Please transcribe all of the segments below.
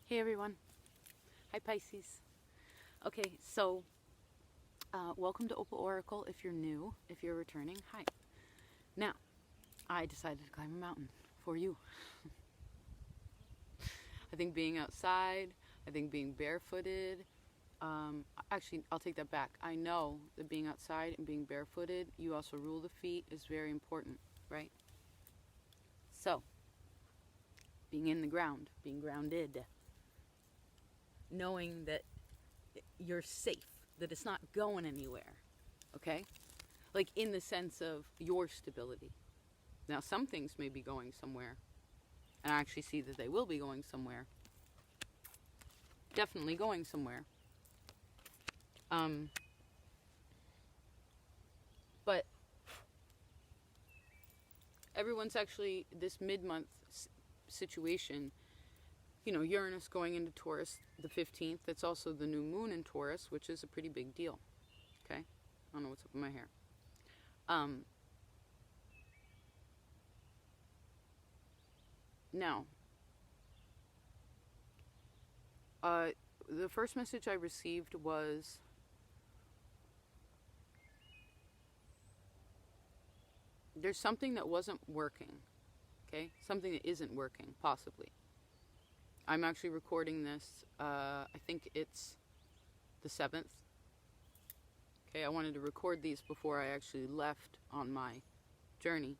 Hey everyone. Hi Pisces. Okay, so welcome to Opal Oracle if you're new. If you're returning, hi. Now, I decided to climb a mountain for you. I think being outside, I think being barefooted, actually, I'll take that back. I know that being outside and being barefooted, you also rule the feet, is very important, right? So, being in the ground, being grounded, knowing that you're safe, that it's not going anywhere, okay? Like in the sense of your stability. Now, some things may be going somewhere, and I actually see that they will be going somewhere. Definitely going somewhere. But everyone's actually, this mid-month situation, you know, Uranus going into Taurus the 15th, that's also the new moon in Taurus, which is a pretty big deal, okay? I don't know what's up with my hair. Now, the first message I received was there's something that wasn't working, okay? Something that isn't working, possibly. I'm actually recording this, I think it's the 7th. Okay, I wanted to record these before I actually left on my journey,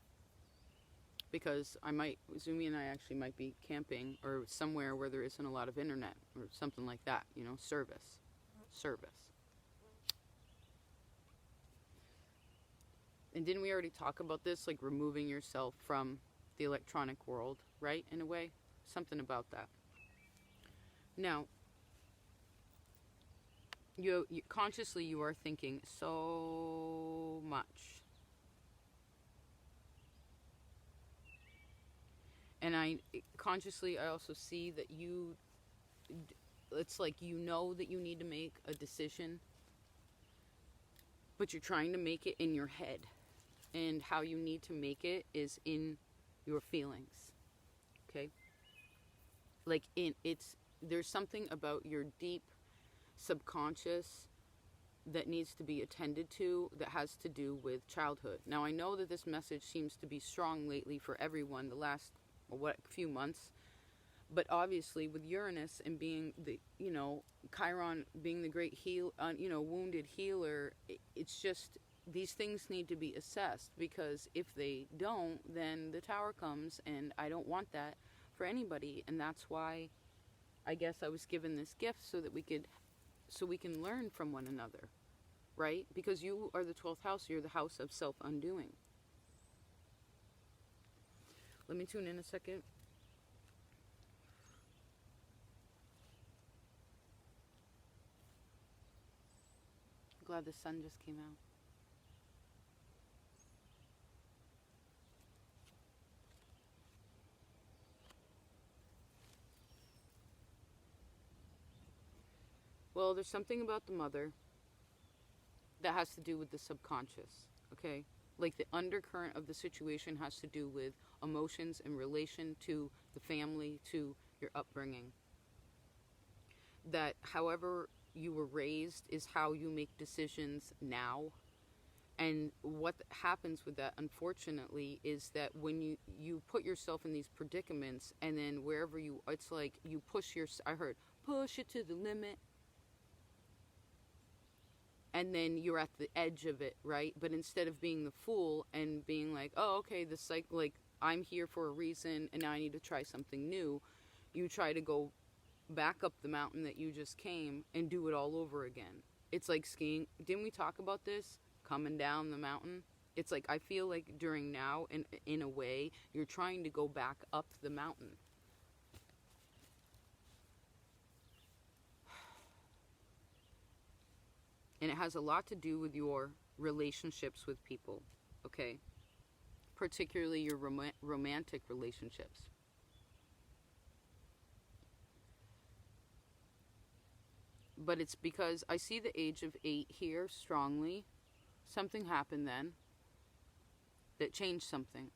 because Zumi and I actually might be camping or somewhere where there isn't a lot of internet or something like that, you know, service. And didn't we already talk about this, like removing yourself from the electronic world, right, in a way? Something about that. Now, you consciously you are thinking so much. And I also see that it's like you know that you need to make a decision, but you're trying to make it in your head. And how you need to make it is in your feelings, okay? Like there's something about your deep subconscious that needs to be attended to that has to do with childhood. Now, I know that this message seems to be strong lately for everyone the last few months, but obviously with Uranus and being the, you know, Chiron being the great wounded healer, it's just these things need to be assessed, because if they don't, then the tower comes, and I don't want that for anybody. And that's why I guess I was given this gift, so we can learn from one another, right? Because you are the 12th house, you're the house of self-undoing. Let me tune in a second. Glad the sun just came out. Well, there's something about the mother that has to do with the subconscious, okay? Like the undercurrent of the situation has to do with emotions in relation to the family, to your upbringing. That however you were raised is how you make decisions now. And what happens with that, unfortunately, is that when you put yourself in these predicaments, and then wherever it's like you push it to the limit, and then you're at the edge of it, right? But instead of being the fool and being like, oh, okay, like I'm here for a reason and now I need to try something new, you try to go back up the mountain that you just came and do it all over again. It's like skiing. Didn't we talk about this? Coming down the mountain. It's like I feel like during now, in a way, you're trying to go back up the mountain. And it has a lot to do with your relationships with people, okay? Particularly your romantic relationships. But it's because I see the age of 8 here strongly. Something happened then that changed something.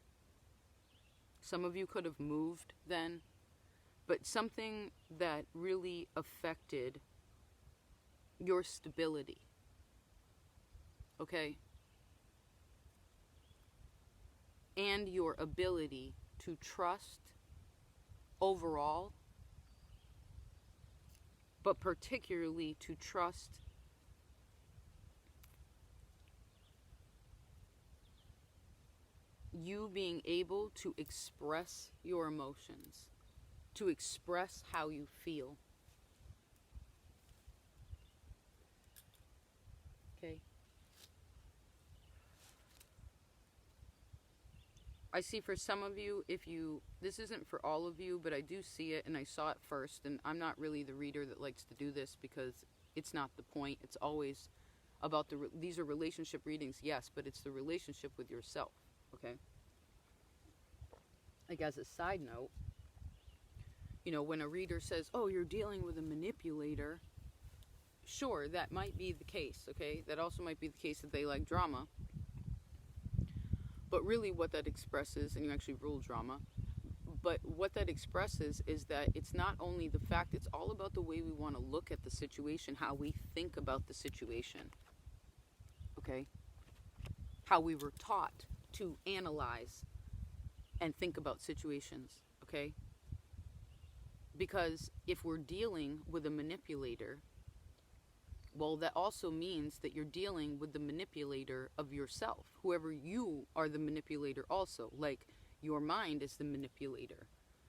Some of you could have moved then, but something that really affected your stability. Okay? And your ability to trust overall, but particularly to trust you being able to express your emotions, to express how you feel. Okay? I see for some of you, this isn't for all of you, but I do see it, and I saw it first, and I'm not really the reader that likes to do this because it's not the point. It's always about these are relationship readings, yes, but it's the relationship with yourself, okay? Like, as a side note, when a reader says, oh, you're dealing with a manipulator, sure, that might be the case, okay? That also might be the case that they like drama. But really what that expresses, and you actually rule drama, but what that expresses is that it's not only the fact, it's all about the way we want to look at the situation, how we think about the situation, okay? How we were taught to analyze and think about situations, okay? Because if we're dealing with a manipulator, well, that also means that you're dealing with the manipulator of yourself. Whoever you are the manipulator also. Like, your mind is the manipulator.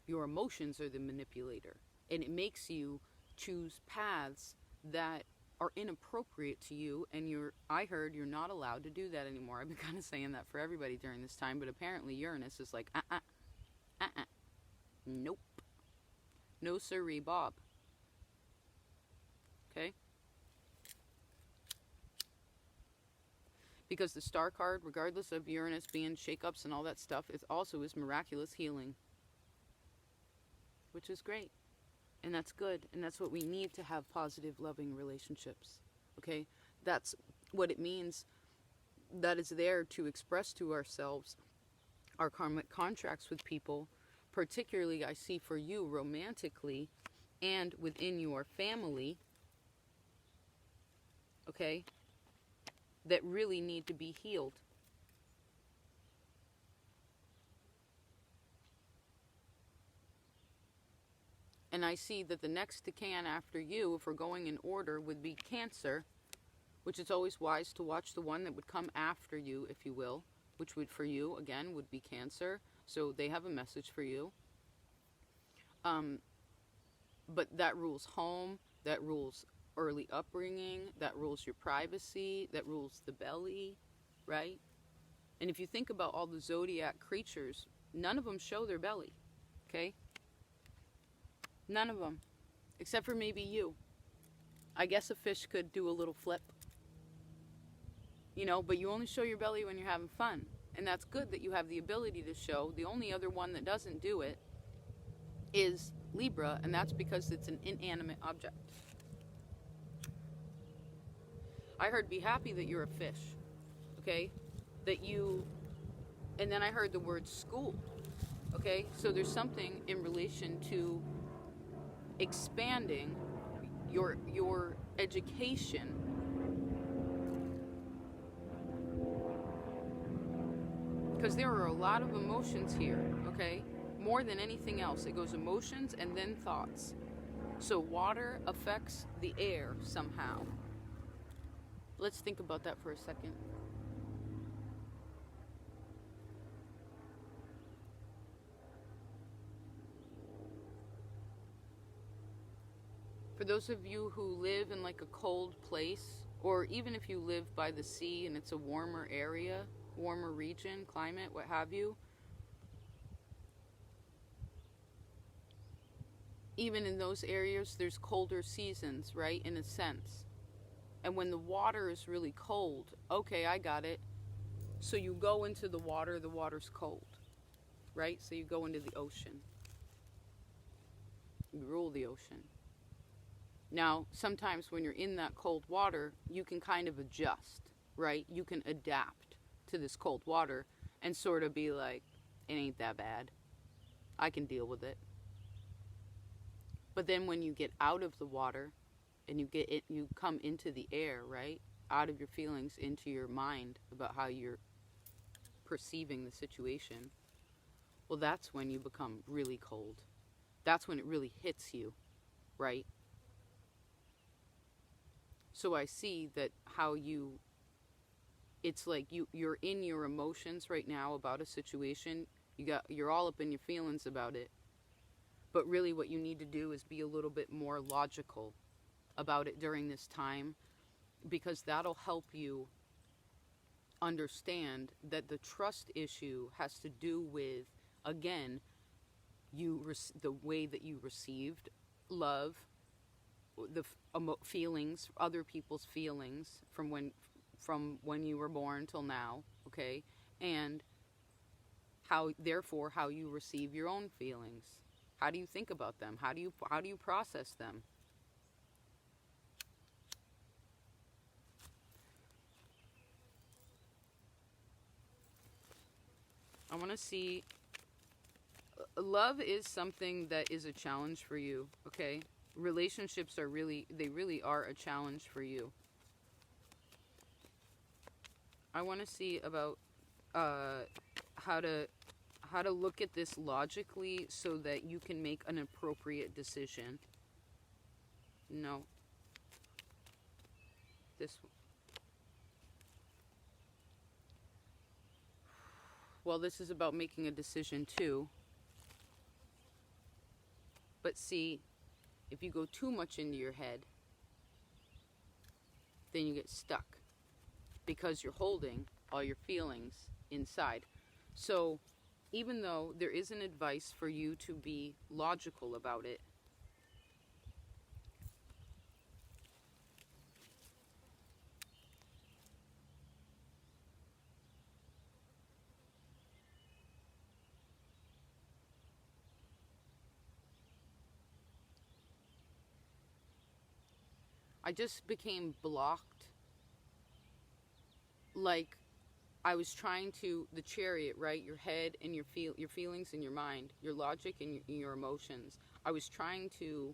Your emotions are the manipulator. And it makes you choose paths that are inappropriate to you. And I heard you're not allowed to do that anymore. I've been kind of saying that for everybody during this time. But apparently Uranus is like, nope. No sirree, Bob. Okay? Because the star card, regardless of Uranus being shakeups and all that stuff, it also is miraculous healing. Which is great. And that's good. And that's what we need to have positive, loving relationships. Okay? That's what it means. That is there to express to ourselves our karmic contracts with people. Particularly, I see for you romantically and within your family. Okay? That really need to be healed. And I see that the next decan after you, if we're going in order, would be Cancer, which is always wise to watch the one that would come after you, if you will, which would, for you, again, would be Cancer. So they have a message for you. But that rules home, that rules early upbringing, that rules your privacy, that rules the belly, right? And if you think about all the zodiac creatures, none of them show their belly, okay? None of them, except for maybe you. I guess a fish could do a little flip, but you only show your belly when you're having fun. And that's good that you have the ability to show. The only other one that doesn't do it is Libra, and that's because it's an inanimate object. I heard be happy that you're a fish, okay? And then I heard the word school, okay? So there's something in relation to expanding your education. Because there are a lot of emotions here, okay? More than anything else, it goes emotions and then thoughts. So water affects the air somehow. Let's think about that for a second. For those of you who live in like a cold place, or even if you live by the sea and it's a warmer area, warmer region, climate, what have you, even in those areas, there's colder seasons, right, in a sense. And when the water is really cold, okay, I got it. So you go into the water's cold, right? So you go into the ocean. You rule the ocean. Now, sometimes when you're in that cold water, you can kind of adjust, right? You can adapt to this cold water and sort of be like, it ain't that bad. I can deal with it. But then when you get out of the water and you come into the air, right? Out of your feelings into your mind about how you're perceiving the situation. Well, that's when you become really cold. That's when it really hits you, right? So I see that how you, it's like you're in your emotions right now about a situation. You're all up in your feelings about it. But really what you need to do is be a little bit more logical about it during this time, because that'll help you understand that the trust issue has to do with, again, the way that you received love, the feelings, other people's feelings from when you were born till now, okay, and how you receive your own feelings. How do you think about them? How do you process them? I want to see. Love is something that is a challenge for you, okay? Relationships they really are a challenge for you. I want to see about how to look at this logically so that you can make an appropriate decision. No. This. Well, this is about making a decision too. But see, if you go too much into your head, then you get stuck because you're holding all your feelings inside. So even though there is an advice for you to be logical about it, I just became blocked. Like I was trying to, the chariot, right? Your head and your feelings and your mind, your logic and your emotions. I was trying to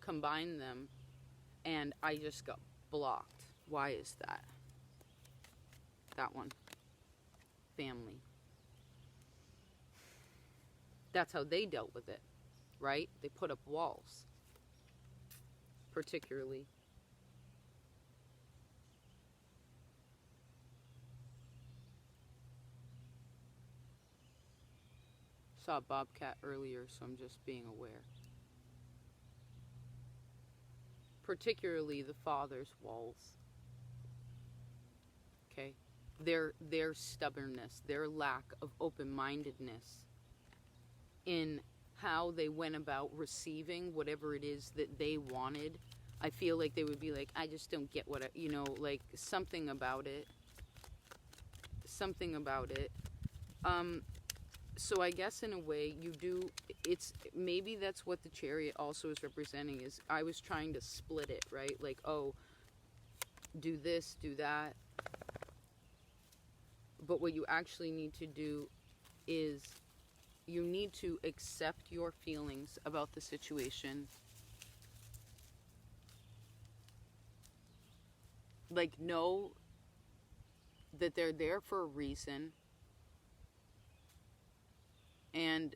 combine them and I just got blocked. Why is that? That one. Family. That's how they dealt with it, right? They put up walls. Particularly. Saw a bobcat earlier, so I'm just being aware. Particularly the father's walls. Okay? Their stubbornness, their lack of open-mindedness in how they went about receiving whatever it is that they wanted. I feel like they would be like, I just don't get what, like something about it. Something about it. So I guess in a way you do, maybe that's what the chariot also is representing, is I was trying to split it, right? Like, oh, do this, do that. But what you actually need to do is you need to accept your feelings about the situation. Like, know that they're there for a reason. And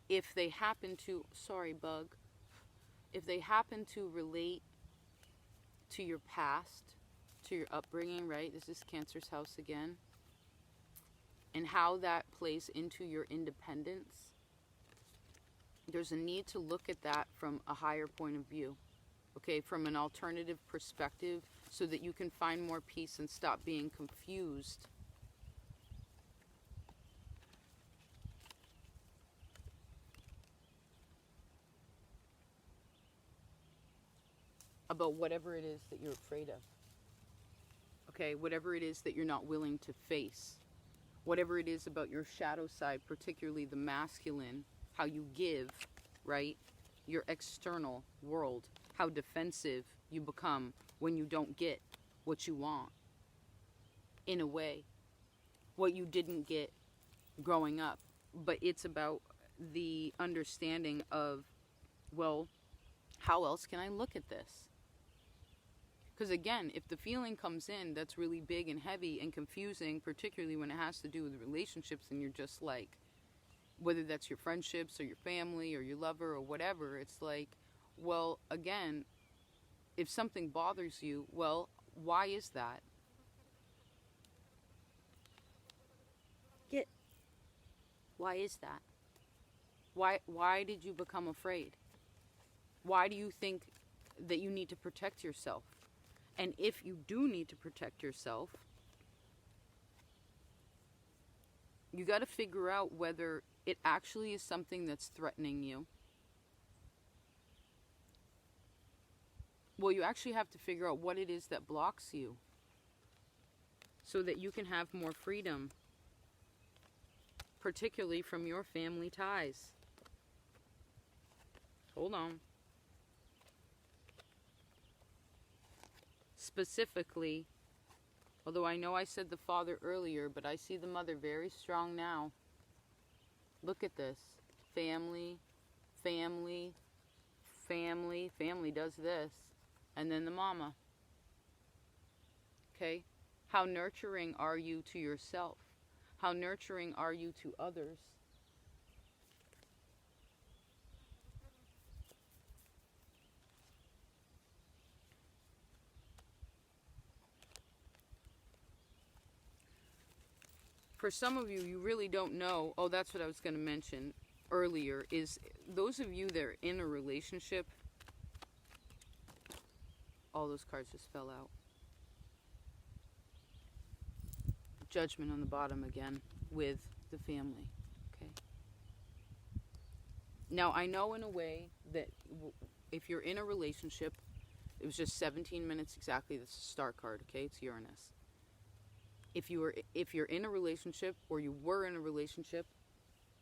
if they happen to, sorry, bug, if they happen to relate to your past, to your upbringing, right? This is Cancer's house again. And how that plays into your independence. There's a need to look at that from a higher point of view. Okay, from an alternative perspective, so that you can find more peace and stop being confused about whatever it is that you're afraid of. Okay, whatever it is that you're not willing to face. Whatever it is about your shadow side, particularly the masculine, how you give, right? Your external world, how defensive you become when you don't get what you want. In a way, what you didn't get growing up. But it's about the understanding of, well, How else can I look at this? Because again, if the feeling comes in that's really big and heavy and confusing, particularly when it has to do with relationships, and you're just like, whether that's your friendships or your family or your lover or whatever, it's like, well, again, if something bothers you, well, why is that? Why is that? Why did you become afraid? Why do you think that you need to protect yourself? And if you do need to protect yourself, you got to figure out whether it actually is something that's threatening you. Well, you actually have to figure out what it is that blocks you so that you can have more freedom, particularly from your family ties. Hold on. Specifically, although I know I said the father earlier, but I see the mother very strong now. Look at this. Family, family, family, family does this. And then the mama. Okay? How nurturing are you to yourself? How nurturing are you to others? For some of you, you really don't know. Oh, that's what I was going to mention earlier, is those of you that are in a relationship. All those cards just fell out. Judgment on the bottom again with the family. Okay. Now, I know in a way that if you're in a relationship, it was just 17 minutes exactly. That's a star card, okay? It's Uranus. If you're in a relationship, or you were in a relationship,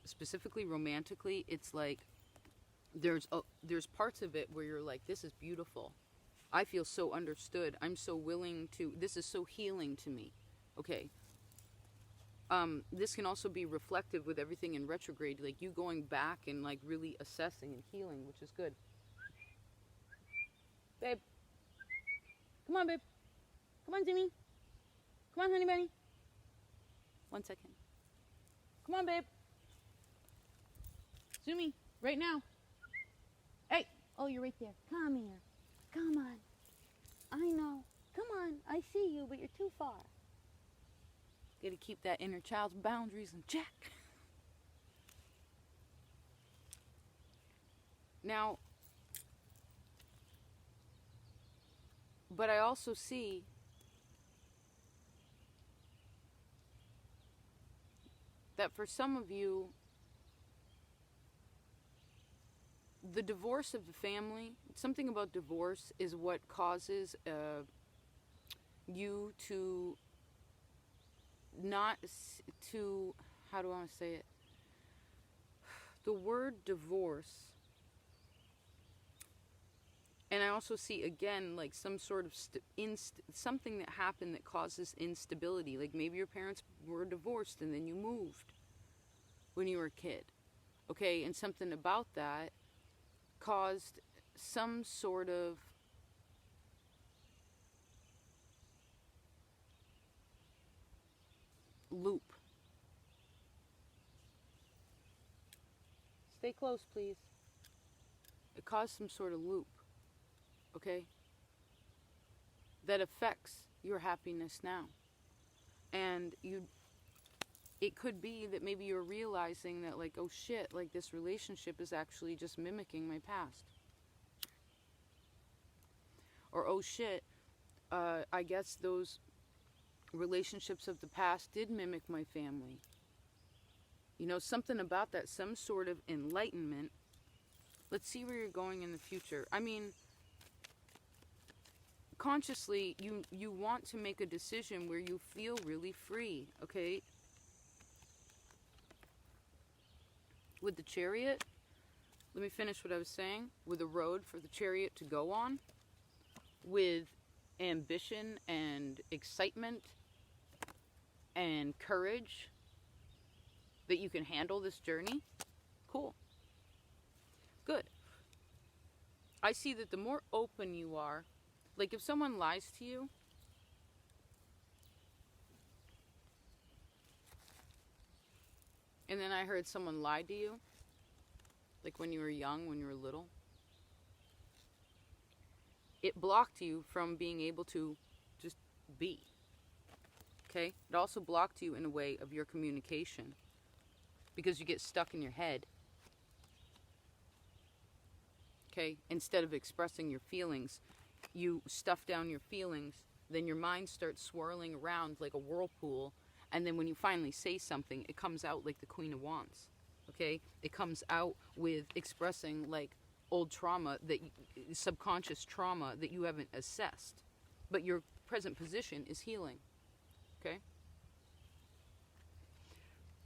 specifically romantically, it's like there's parts of it where you're like, this is beautiful. I feel so understood. I'm so willing to, this is so healing to me. Okay. This can also be reflective with everything in retrograde, like you going back and like really assessing and healing, which is good. Babe. Come on, babe. Come on, Jimmy. Come on, honey bunny. 1 second. Come on, babe. Zoomy, right now. Hey. Oh, you're right there. Come here. Come on. I know. Come on. I see you, but you're too far. Gotta keep that inner child's boundaries in check. Now, but I also see that for some of you, the divorce of the family, something about divorce is what causes you to not to, how do I want to say it? The word divorce, and I also see again like some sort of something that happened that causes instability. Like maybe your parents were divorced and then you moved when you were a kid. Okay, and something about that caused some sort of loop. Stay close, please. It caused some sort of loop, okay, that affects your happiness now. And it could be that maybe you're realizing that like, oh shit, like this relationship is actually just mimicking my past. Or oh shit, I guess those relationships of the past did mimic my family. You know, something about that, some sort of enlightenment. Let's see where you're going in the future. I mean, consciously, you want to make a decision where you feel really free, okay? With the Chariot, let me finish what I was saying. With a road for the Chariot to go on, with ambition and excitement and courage that you can handle this journey. Cool. Good. I see that the more open you are, like if someone lies to you, and then I heard someone lie to you, like when you were young, when you were little, it blocked you from being able to just be. Okay? It also blocked you in a way of your communication because you get stuck in your head. Okay? Instead of expressing your feelings, you stuff down your feelings, then your mind starts swirling around like a whirlpool, and then when you finally say something, it comes out like the Queen of Wands. Okay? It comes out with expressing like old trauma, subconscious trauma that you haven't assessed. But your present position is healing. Okay?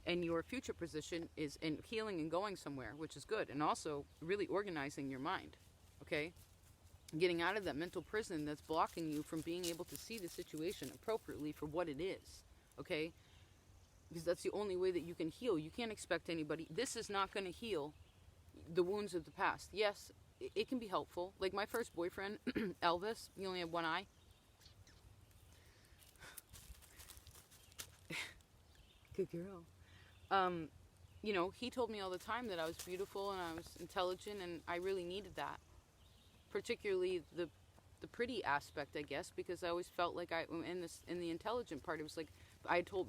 And your future position is in healing and going somewhere, which is good. And also really organizing your mind. Okay? Getting out of that mental prison that's blocking you from being able to see the situation appropriately for what it is. Okay? Because that's the only way that you can heal. You can't expect anybody. This is not going to heal the wounds of the past. Yes, it can be helpful. Like my first boyfriend, Elvis, he only had one eye. Good girl. You know, he told me all the time that I was beautiful and I was intelligent, and I really needed that. Particularly the pretty aspect, I guess, because I always felt like in the intelligent part, it was like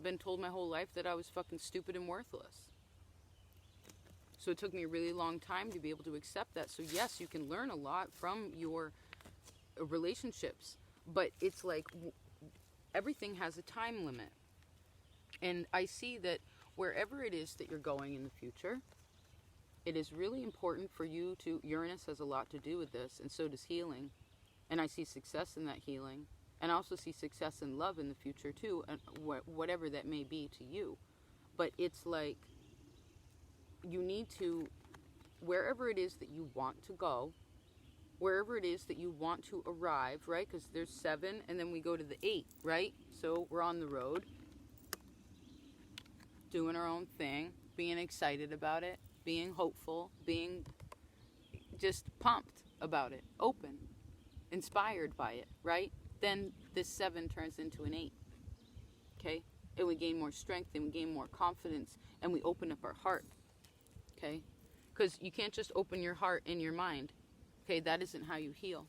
been told my whole life that I was fucking stupid and worthless. So it took me a really long time to be able to accept that. So yes, you can learn a lot from your relationships, but it's like everything has a time limit. And I see that wherever it is that you're going in the future, it is really important for you to, Uranus has a lot to do with this, and so does healing. And I see success in that healing. And I also see success in love in the future too, and whatever that may be to you. But it's like, you need to, wherever it is that you want to go, wherever it is that you want to arrive, right? Because there's 7, and then we go to the 8, right? So we're on the road, doing our own thing, being excited about it, being hopeful, being just pumped about it, open, inspired by it, right? Then this 7 turns into an 8, okay? And we gain more strength, and we gain more confidence, and we open up our heart, okay? Because you can't just open your heart and your mind, okay? That isn't how you heal.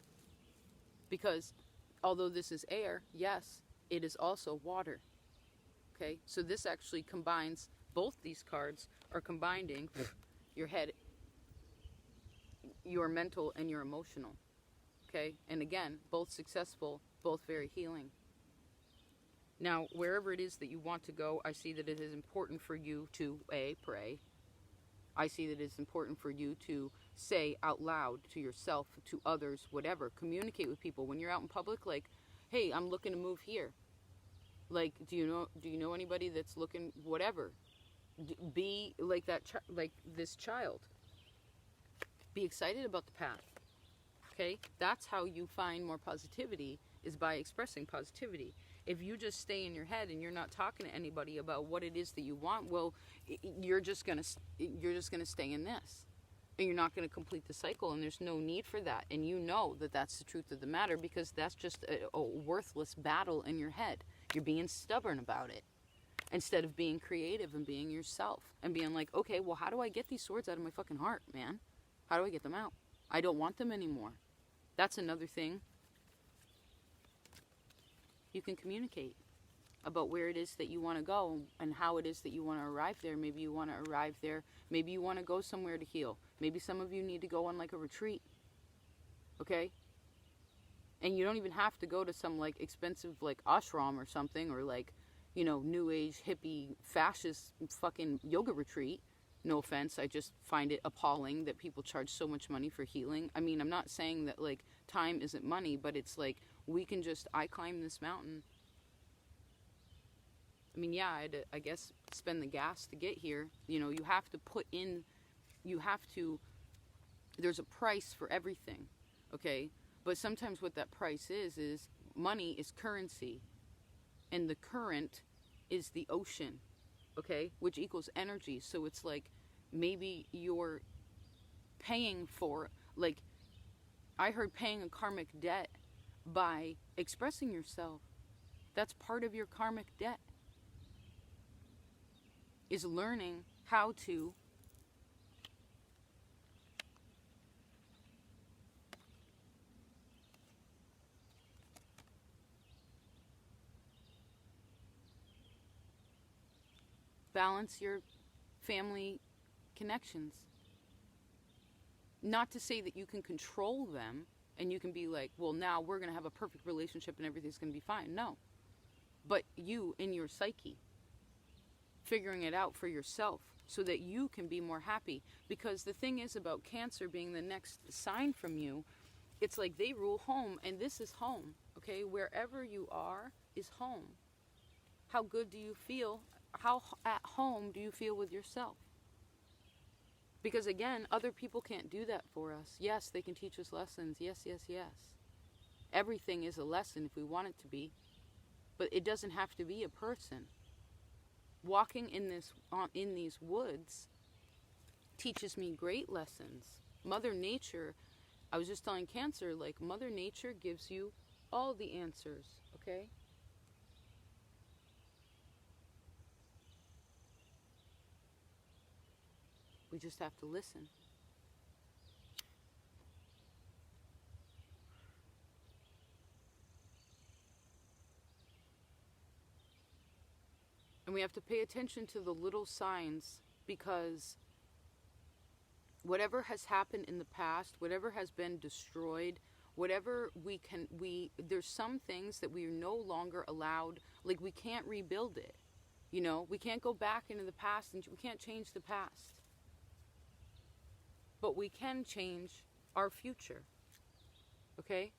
Because although this is air, yes, it is also water, okay? So this actually combines, both these cards are combining your head, your mental, and your emotional, okay? And again, both successful, both very healing. Now, wherever it is that you want to go, I see that it is important for you to, pray. I see that it's important for you to say out loud to yourself, to others, whatever. Communicate with people. When you're out in public, like, hey, I'm looking to move here. Like, do you know anybody that's looking, whatever. Be like that, like this child. Be excited about the path. Okay? That's how you find more positivity, is by expressing positivity. If you just stay in your head and you're not talking to anybody about what it is that you want, well, you're just gonna stay in this, and you're not gonna complete the cycle. And there's no need for that. And you know that that's the truth of the matter, because that's just a worthless battle in your head. You're being stubborn about it instead of being creative and being yourself and being like, okay, well, how do I get these swords out of my fucking heart, man? How do I get them out? I don't want them anymore. That's another thing. You can communicate about where it is that you want to go and how it is that you want to arrive there. Maybe you want to arrive there. Maybe you want to go somewhere to heal. Maybe some of you need to go on like a retreat. Okay? And you don't even have to go to some like expensive like ashram or something, or like, you know, new age hippie fascist fucking yoga retreat. No offense, I just find it appalling that people charge so much money for healing. I mean, I'm not saying that like time isn't money, but it's like, I climbed this mountain. I mean, yeah, I had to, I guess, spend the gas to get here. You know, there's a price for everything, okay? But sometimes what that price is money is currency. And the current is the ocean, okay? Which equals energy. So it's like, maybe you're paying for, like, I heard paying a karmic debt by expressing yourself. That's part of your karmic debt, is learning how to balance your family connections. Not to say that you can control them and you can be like, well, now we're going to have a perfect relationship and everything's going to be fine. No. But you, in your psyche, figuring it out for yourself so that you can be more happy. Because the thing is about Cancer being the next sign from you, it's like they rule home, and this is home, okay? Wherever you are is home. How good do you feel? How at home do you feel with yourself? Because again, other people can't do that for us. Yes, they can teach us lessons. Yes, yes, yes. Everything is a lesson if we want it to be. But it doesn't have to be a person. Walking in these woods teaches me great lessons. Mother Nature, I was just telling Cancer, like Mother Nature gives you all the answers, okay? We just have to listen. And we have to pay attention to the little signs, because whatever has happened in the past, whatever has been destroyed, whatever there's some things that we are no longer allowed, like we can't rebuild it. You know, we can't go back into the past and we can't change the past. But we can change our future. Okay?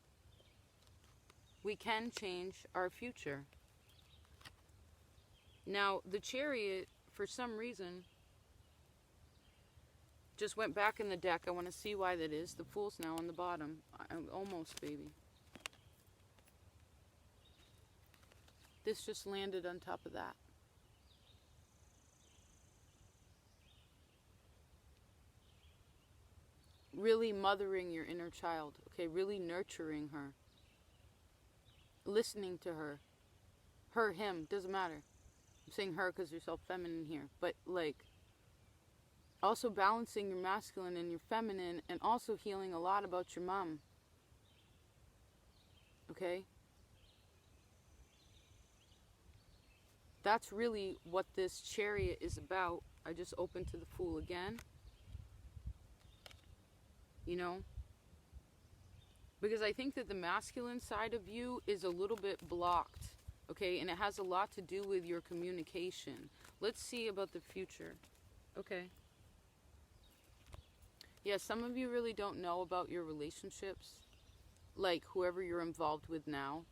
We can change our future. Now, the Chariot, for some reason, just went back in the deck. I want to see why that is. The Fool's now on the bottom. Almost, baby. This just landed on top of that. Really mothering your inner child, okay? Really nurturing her. Listening to her. Her, him, doesn't matter. I'm saying her because there's all feminine here. But, like, also balancing your masculine and your feminine, and also healing a lot about your mom. Okay? That's really what this Chariot is about. I just opened to the Fool again. You know? Because I think that the masculine side of you is a little bit blocked. Okay? And it has a lot to do with your communication. Let's see about the future. Okay. Yeah, some of you really don't know about your relationships. Like whoever you're involved with now.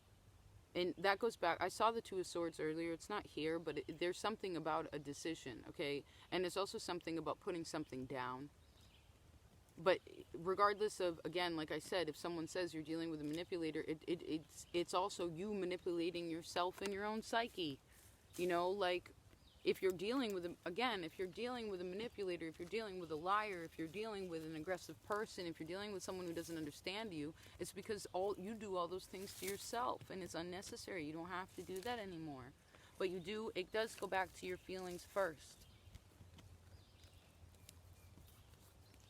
And that goes back. I saw the Two of Swords earlier. It's not here, but there's something about a decision. Okay? And it's also something about putting something down. But regardless of, again, like I said, if someone says you're dealing with a manipulator, it's also you manipulating yourself in your own psyche. You know, like, if you're dealing with, if you're dealing with a manipulator, if you're dealing with a liar, if you're dealing with an aggressive person, if you're dealing with someone who doesn't understand you, it's because you do all those things to yourself, and it's unnecessary. You don't have to do that anymore. But you do, it does go back to your feelings first.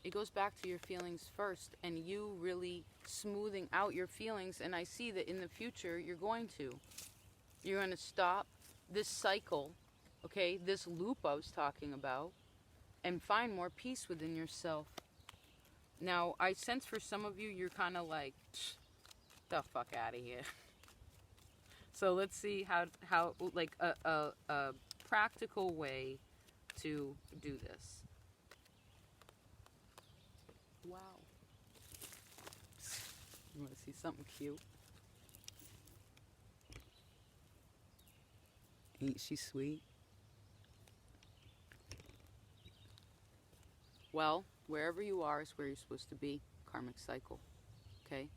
It goes back to your feelings first, and you really smoothing out your feelings. And I see that in the future, you're going to stop this cycle, okay, this loop I was talking about, and find more peace within yourself. Now, I sense for some of you, you're kind of like, the fuck out of here. So let's see how like a practical way to do this. Wow. You want to see something cute? Ain't she sweet? Well, wherever you are is where you're supposed to be. Karmic cycle. Okay?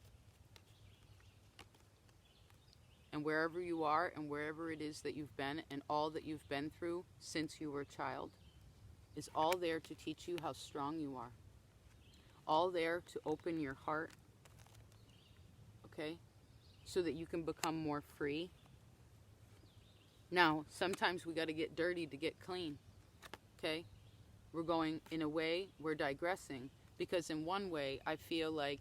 And wherever you are and wherever it is that you've been and all that you've been through since you were a child is all there to teach you how strong you are. All there to open your heart okay? So that you can become more free. Now, sometimes we got to get dirty to get clean, okay? We're going, in a way, we're digressing, because in one way, I feel like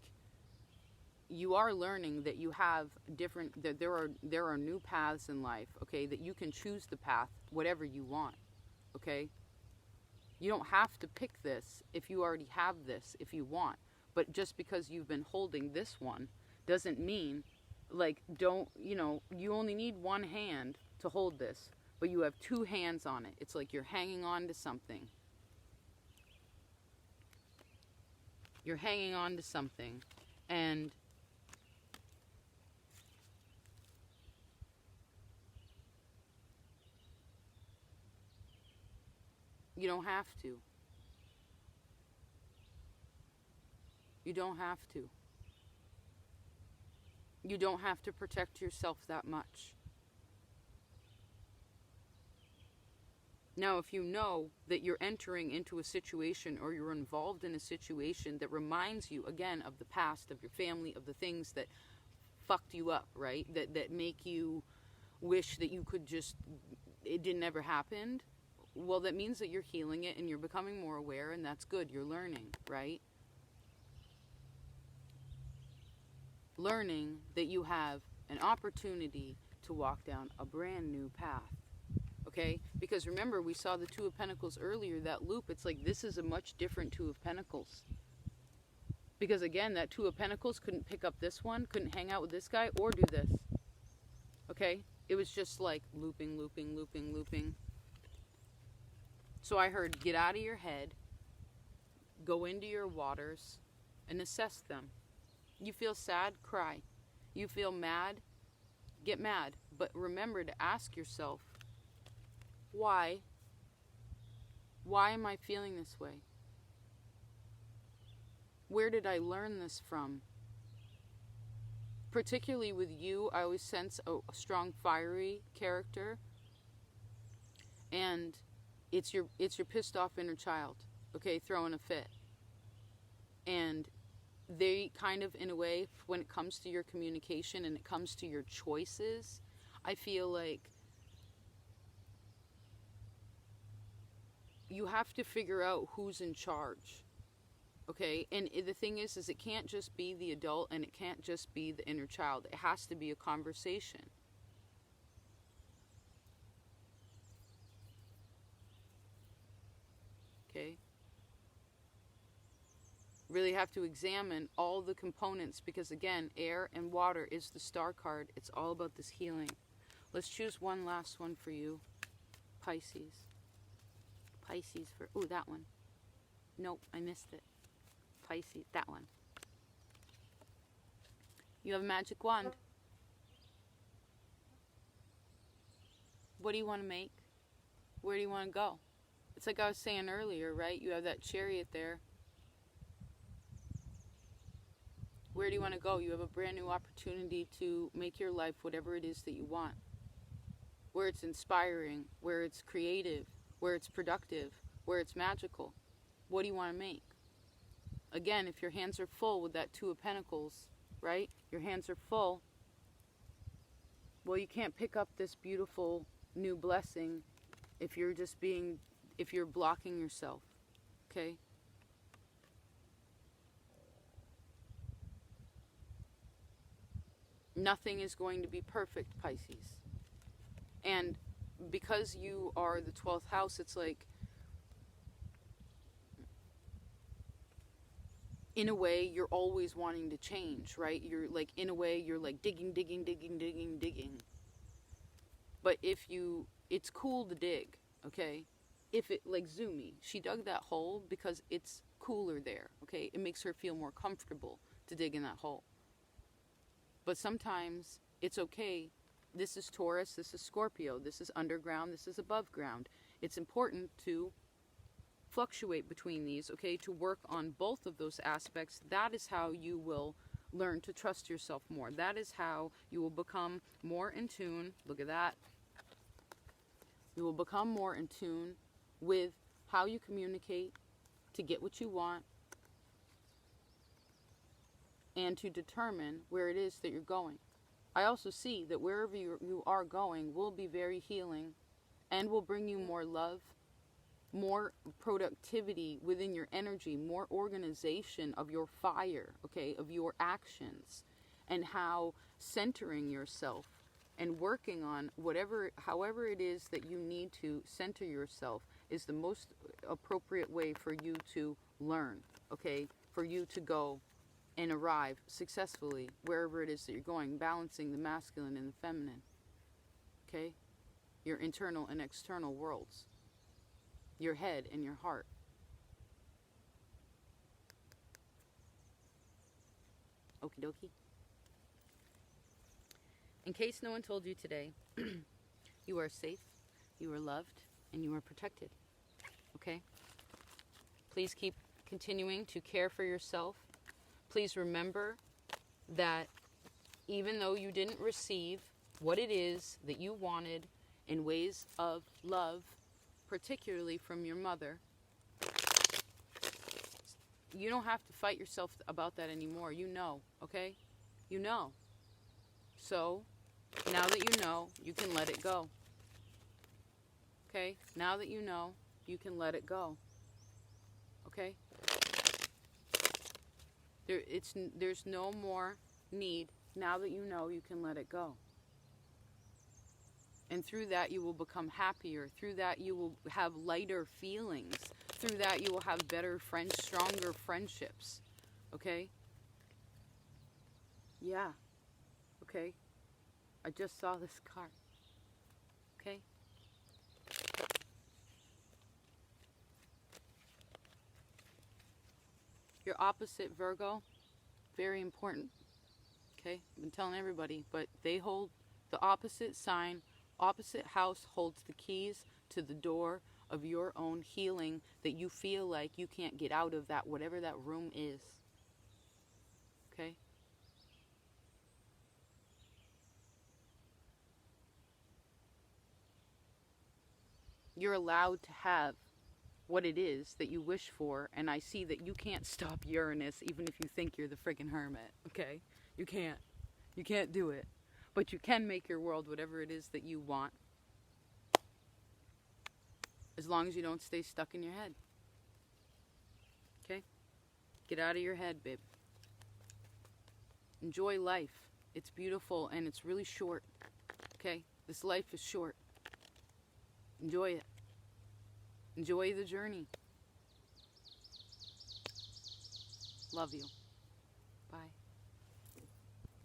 you are learning that you have different, that there are new paths in life, okay? That you can choose the path, whatever you want, okay? You don't have to pick this if you already have this, if you want. But just because you've been holding this one doesn't mean, like, you only need one hand to hold this, but you have two hands on it. It's like you're hanging on to something. You're hanging on to something, and you don't have to. You don't have to. You don't have to protect yourself that much. Now, if you know that you're entering into a situation, or you're involved in a situation that reminds you, again, of the past, of your family, of the things that fucked you up, right? That make you wish that you could just, it didn't ever happen. Well, that means that you're healing it and you're becoming more aware, and that's good. You're learning, right? Learning that you have an opportunity to walk down a brand new path. Okay? Because remember, we saw the Two of Pentacles earlier, that loop. It's like, this is a much different Two of Pentacles. Because again, that Two of Pentacles couldn't pick up this one, couldn't hang out with this guy, or do this. Okay? It was just like looping, looping, looping, looping. So I heard, get out of your head, go into your waters, and assess them. You feel sad? Cry. You feel mad? Get mad. But remember to ask yourself, why? Why am I feeling this way? Where did I learn this from? Particularly with you, I always sense a strong fiery character. And it's your pissed off inner child, okay, throwing a fit. And they kind of, in a way, when it comes to your communication and it comes to your choices, I feel like you have to figure out who's in charge, okay? And the thing is it can't just be the adult, and it can't just be the inner child. It has to be a conversation. Okay? Really have to examine all the components, because again, air and water is the star card. It's all about this healing. Let's choose one last one for you. Pisces. Pisces for, oh, that one. Nope, I missed it. Pisces, that one. You have a magic wand. What do you want to make? Where do you want to go? It's like I was saying earlier, right? You have that chariot there. Where do you want to go? You have a brand new opportunity to make your life whatever it is that you want. Where it's inspiring, where it's creative, where it's productive, where it's magical. What do you want to make? Again, if your hands are full with that Two of Pentacles, right? Your hands are full. Well, you can't pick up this beautiful new blessing if you're if you're blocking yourself, okay? Nothing is going to be perfect, Pisces. And because you are the 12th house, it's like, in a way, you're always wanting to change, right? You're like, in a way, you're like digging. But it's cool to dig, okay? If it, like Zumi, she dug that hole because it's cooler there, okay? It makes her feel more comfortable to dig in that hole. But sometimes it's okay. This is Taurus, this is Scorpio, this is underground, this is above ground. It's important to fluctuate between these, okay, to work on both of those aspects. That is how you will learn to trust yourself more. That is how you will become more in tune. Look at that. You will become more in tune with how you communicate to get what you want. and to determine where it is that you're going. I also see that wherever you are going will be very healing and will bring you more love, more productivity within your energy, more organization of your fire, okay, of your actions, and how centering yourself and working on however it is that you need to center yourself is the most appropriate way for you to learn, okay, for you to go and arrive successfully wherever it is that you're going, balancing the masculine and the feminine, okay, your internal and external worlds, your head and your heart. Okie dokie. In case no one told you today, you are safe, you are loved, and you are protected. Okay? Please keep continuing to care for yourself. Please remember that even though you didn't receive what it is that you wanted in ways of love, particularly from your mother, you don't have to fight yourself about that anymore. You know, okay? You know. So, now that you know, you can let it go. Okay? Now that you know, you can let it go. Okay? There's no more need. Now that you know, you can let it go. And through that, you will become happier. Through that, you will have lighter feelings. Through that, you will have better friends, stronger friendships. Okay? Yeah. Okay? I just saw this card. Okay? Your opposite, Virgo, very important. Okay? I've been telling everybody, but they hold the opposite sign. Opposite house holds the keys to the door of your own healing that you feel like you can't get out of, that whatever that room is. Okay? You're allowed to have what it is that you wish for, and I see that you can't stop Uranus even if you think you're the friggin' hermit. Okay? You can't. You can't do it. But you can make your world whatever it is that you want. As long as you don't stay stuck in your head. Okay? Get out of your head, babe. Enjoy life. It's beautiful and it's really short. Okay? This life is short. Enjoy it. Enjoy the journey. Love you.